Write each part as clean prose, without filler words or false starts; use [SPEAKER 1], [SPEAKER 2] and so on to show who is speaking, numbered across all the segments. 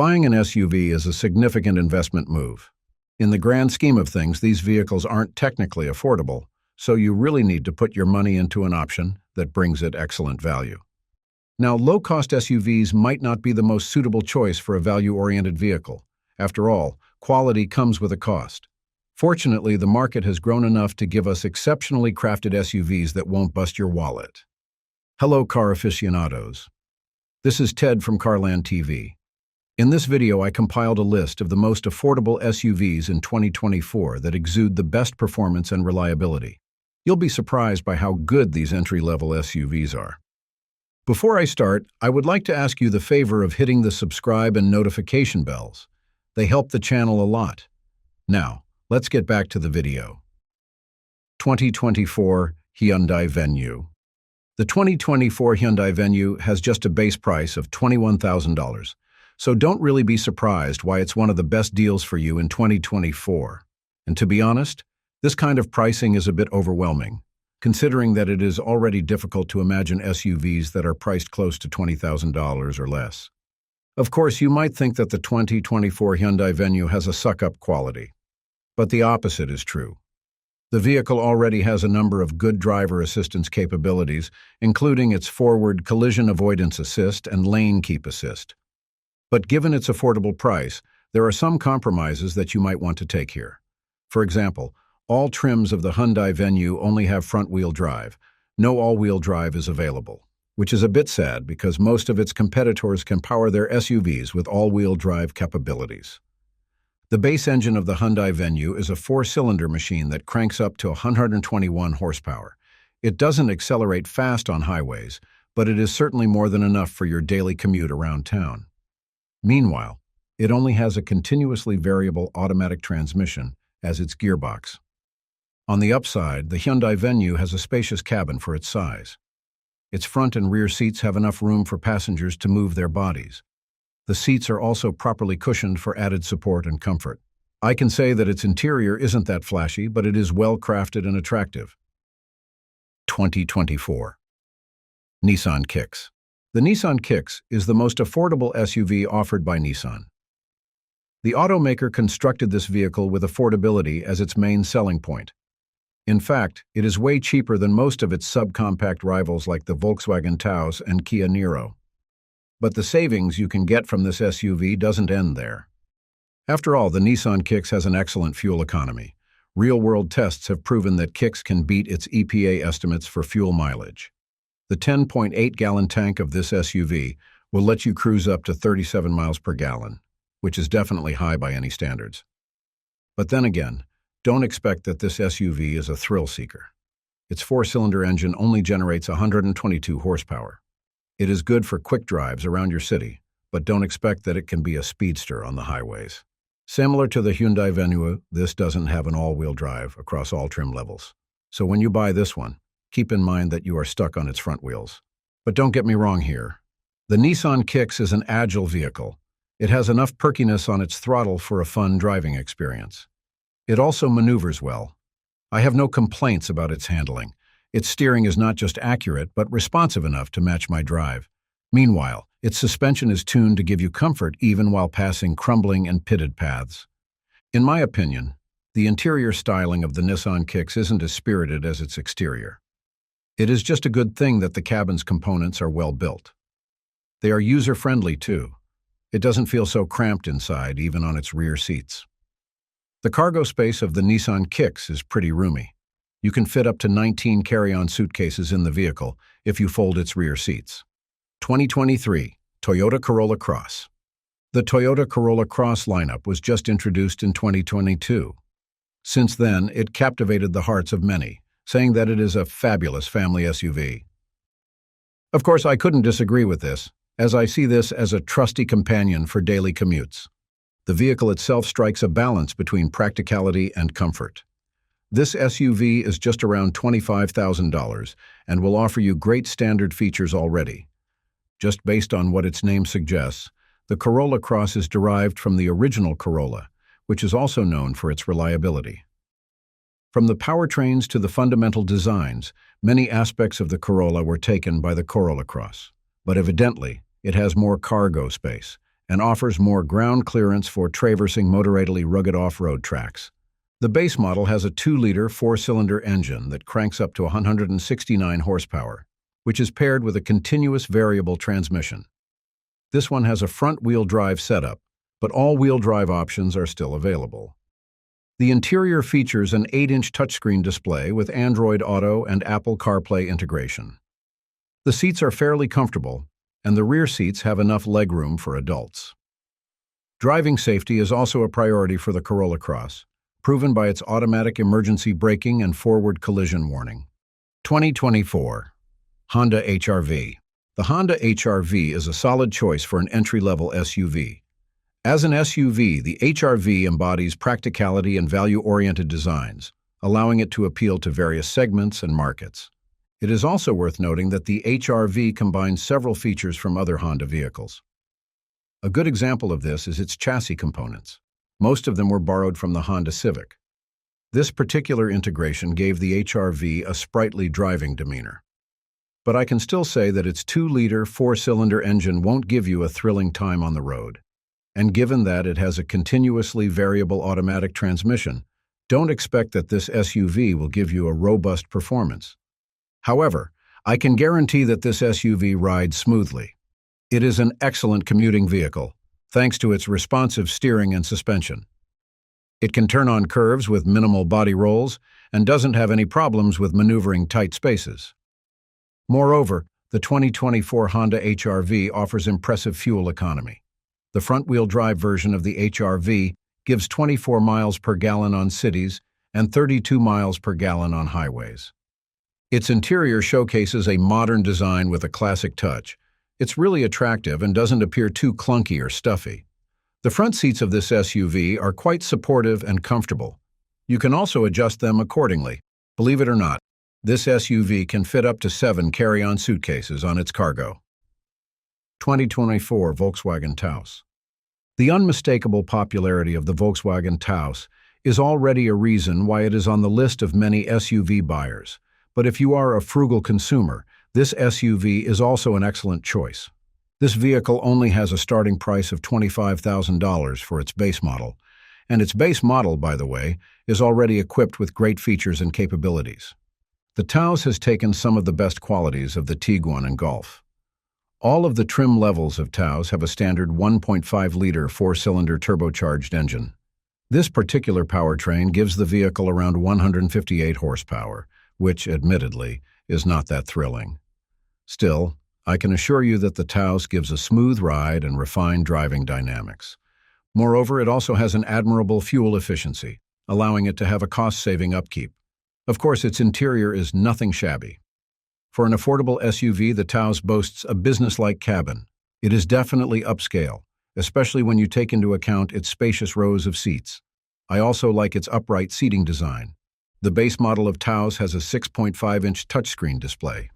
[SPEAKER 1] Buying an SUV is a significant investment move. In the grand scheme of things, these vehicles aren't technically affordable, so you really need to put your money into an option that brings it excellent value. Now, low-cost SUVs might not be the most suitable choice for a value-oriented vehicle. After all, quality comes with a cost. Fortunately, the market has grown enough to give us exceptionally crafted SUVs that won't bust your wallet. Hello, car aficionados. This is Ted from CarlandTV. In this video, I compiled a list of the most affordable SUVs in 2024 that exude the best performance and reliability. You'll be surprised by how good these entry-level SUVs are. Before I start, I would like to ask you the favor of hitting the subscribe and notification bells. They help the channel a lot. Now, let's get back to the video. 2024 Hyundai Venue. The 2024 Hyundai Venue has just a base price of $21,000, so don't really be surprised why it's one of the best deals for you in 2024. And to be honest, this kind of pricing is a bit overwhelming, considering that it is already difficult to imagine SUVs that are priced close to $20,000 or less. Of course, you might think that the 2024 Hyundai Venue has a suck-up quality, but the opposite is true. The vehicle already has a number of good driver assistance capabilities, including its forward collision avoidance assist and lane keep assist. But given its affordable price, there are some compromises that you might want to take here. For example, all trims of the Hyundai Venue only have front-wheel drive. No all-wheel drive is available, which is a bit sad because most of its competitors can power their SUVs with all-wheel drive capabilities. The base engine of the Hyundai Venue is a four-cylinder machine that cranks up to 121 horsepower. It doesn't accelerate fast on highways, but it is certainly more than enough for your daily commute around town. Meanwhile, it only has a continuously variable automatic transmission as its gearbox. On the upside, the Hyundai Venue has a spacious cabin for its size. Its front and rear seats have enough room for passengers to move their bodies. The seats are also properly cushioned for added support and comfort. I can say that its interior isn't that flashy, but it is well crafted and attractive. 2024 Nissan Kicks. The Nissan Kicks is the most affordable SUV offered by Nissan. The automaker constructed this vehicle with affordability as its main selling point. In fact, it is way cheaper than most of its subcompact rivals like the Volkswagen Taos and Kia Niro. But the savings you can get from this SUV doesn't end there. After all, the Nissan Kicks has an excellent fuel economy. Real-world tests have proven that Kicks can beat its EPA estimates for fuel mileage. The 10.8-gallon tank of this SUV will let you cruise up to 37 miles per gallon, which is definitely high by any standards. But then again, don't expect that this SUV is a thrill-seeker. Its four-cylinder engine only generates 122 horsepower. It is good for quick drives around your city, but don't expect that it can be a speedster on the highways. Similar to the Hyundai Venue, this doesn't have an all-wheel drive across all trim levels. So when you buy this one, keep in mind that you are stuck on its front wheels. But don't get me wrong here. The Nissan Kicks is an agile vehicle. It has enough perkiness on its throttle for a fun driving experience. It also maneuvers well. I have no complaints about its handling. Its steering is not just accurate, but responsive enough to match my drive. Meanwhile, its suspension is tuned to give you comfort even while passing crumbling and pitted paths. In my opinion, the interior styling of the Nissan Kicks isn't as spirited as its exterior. It is just a good thing that the cabin's components are well built. They are user-friendly too. It doesn't feel so cramped inside, even on its rear seats. The cargo space of the Nissan Kicks is pretty roomy. You can fit up to 19 carry-on suitcases in the vehicle if you fold its rear seats. 2023 Toyota Corolla Cross. The Toyota Corolla Cross lineup was just introduced in 2022. Since then, it captivated the hearts of many, saying that it is a fabulous family SUV. Of course, I couldn't disagree with this, as I see this as a trusty companion for daily commutes. The vehicle itself strikes a balance between practicality and comfort. This SUV is just around $25,000 and will offer you great standard features already. Just based on what its name suggests, the Corolla Cross is derived from the original Corolla, which is also known for its reliability. From the powertrains to the fundamental designs, many aspects of the Corolla were taken by the Corolla Cross. But evidently, it has more cargo space, and offers more ground clearance for traversing moderately rugged off-road tracks. The base model has a 2-liter 4-cylinder engine that cranks up to 169 horsepower, which is paired with a continuous variable transmission. This one has a front-wheel drive setup, but all-wheel drive options are still available. The interior features an 8-inch touchscreen display with Android Auto and Apple CarPlay integration. The seats are fairly comfortable, and the rear seats have enough legroom for adults. Driving safety is also a priority for the Corolla Cross, proven by its automatic emergency braking and forward collision warning. 2024 Honda HR-V. The Honda HR-V is a solid choice for an entry-level SUV. As an SUV, the HR-V embodies practicality and value-oriented designs, allowing it to appeal to various segments and markets. It is also worth noting that the HR-V combines several features from other Honda vehicles. A good example of this is its chassis components. Most of them were borrowed from the Honda Civic. This particular integration gave the HR-V a sprightly driving demeanor. But I can still say that its 2-liter 4-cylinder engine won't give you a thrilling time on the road. And given that it has a continuously variable automatic transmission, don't expect that this SUV will give you a robust performance. However, I can guarantee that this SUV rides smoothly. It is an excellent commuting vehicle, thanks to its responsive steering and suspension. It can turn on curves with minimal body rolls and doesn't have any problems with maneuvering tight spaces. Moreover, the 2024 Honda HR-V offers impressive fuel economy. The front-wheel drive version of the HR-V gives 24 miles per gallon on cities and 32 miles per gallon on highways. Its interior showcases a modern design with a classic touch. It's really attractive and doesn't appear too clunky or stuffy. The front seats of this SUV are quite supportive and comfortable. You can also adjust them accordingly. Believe it or not, this SUV can fit up to 7 carry-on suitcases on its cargo. 2024 Volkswagen Taos. The unmistakable popularity of the Volkswagen Taos is already a reason why it is on the list of many SUV buyers. But if you are a frugal consumer, this SUV is also an excellent choice. This vehicle only has a starting price of $25,000 for its base model, and its base model, by the way, is already equipped with great features and capabilities. The Taos has taken some of the best qualities of the Tiguan and Golf. All of the trim levels of Taos have a standard 1.5-liter 4-cylinder turbocharged engine. This particular powertrain gives the vehicle around 158 horsepower, which, admittedly, is not that thrilling. Still, I can assure you that the Taos gives a smooth ride and refined driving dynamics. Moreover, it also has an admirable fuel efficiency, allowing it to have a cost-saving upkeep. Of course, its interior is nothing shabby. For an affordable SUV, the Taos boasts a business-like cabin. It is definitely upscale, especially when you take into account its spacious rows of seats. I also like its upright seating design. The base model of Taos has a 6.5-inch touchscreen display.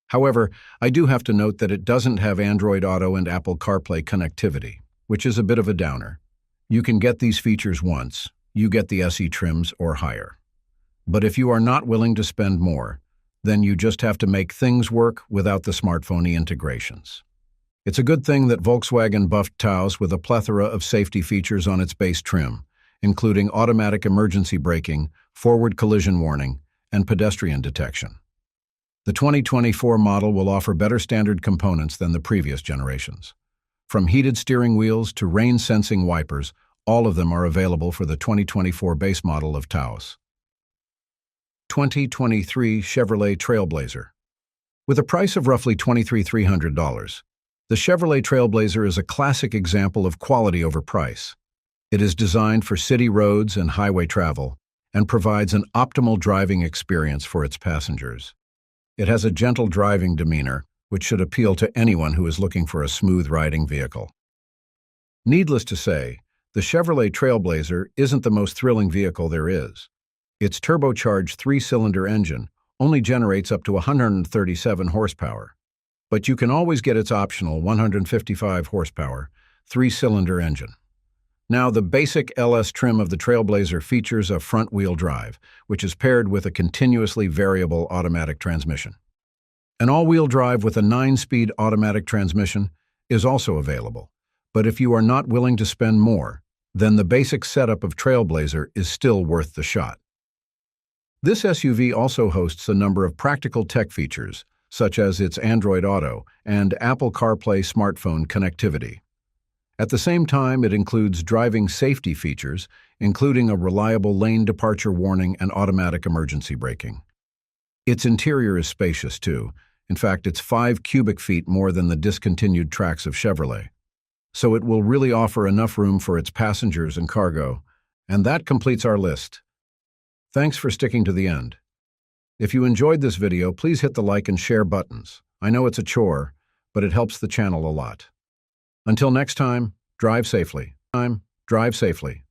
[SPEAKER 1] However, I do have to note that it doesn't have Android Auto and Apple CarPlay connectivity, which is a bit of a downer. You can get these features once you get the SE trims or higher. But if you are not willing to spend more, then you just have to make things work without the smartphone integrations. It's a good thing that Volkswagen buffed Taos with a plethora of safety features on its base trim, including automatic emergency braking, forward collision warning, and pedestrian detection. The 2024 model will offer better standard components than the previous generations. From heated steering wheels to rain-sensing wipers, all of them are available for the 2024 base model of Taos. 2023 Chevrolet Trailblazer. With a price of roughly $23,300, the Chevrolet Trailblazer is a classic example of quality over price. It is designed for city roads and highway travel and provides an optimal driving experience for its passengers. It has a gentle driving demeanor, which should appeal to anyone who is looking for a smooth-riding vehicle. Needless to say, the Chevrolet Trailblazer isn't the most thrilling vehicle there is. Its turbocharged 3-cylinder engine only generates up to 137 horsepower, but you can always get its optional 155 horsepower 3-cylinder engine. Now, the basic LS trim of the Trailblazer features a front-wheel drive, which is paired with a continuously variable automatic transmission. An all-wheel drive with a 9-speed automatic transmission is also available, But if you are not willing to spend more, then the basic setup of Trailblazer is still worth the shot. This SUV also hosts a number of practical tech features, such as its Android Auto and Apple CarPlay smartphone connectivity. At the same time, it includes driving safety features, including a reliable lane departure warning and automatic emergency braking. Its interior is spacious, too. In fact, it's 5 cubic feet more than the discontinued Trax of Chevrolet. So it will really offer enough room for its passengers and cargo. And that completes our list. Thanks for sticking to the end. If you enjoyed this video, please hit the like and share buttons. I know it's a chore, but it helps the channel a lot. Until next time, drive safely. Drive safely.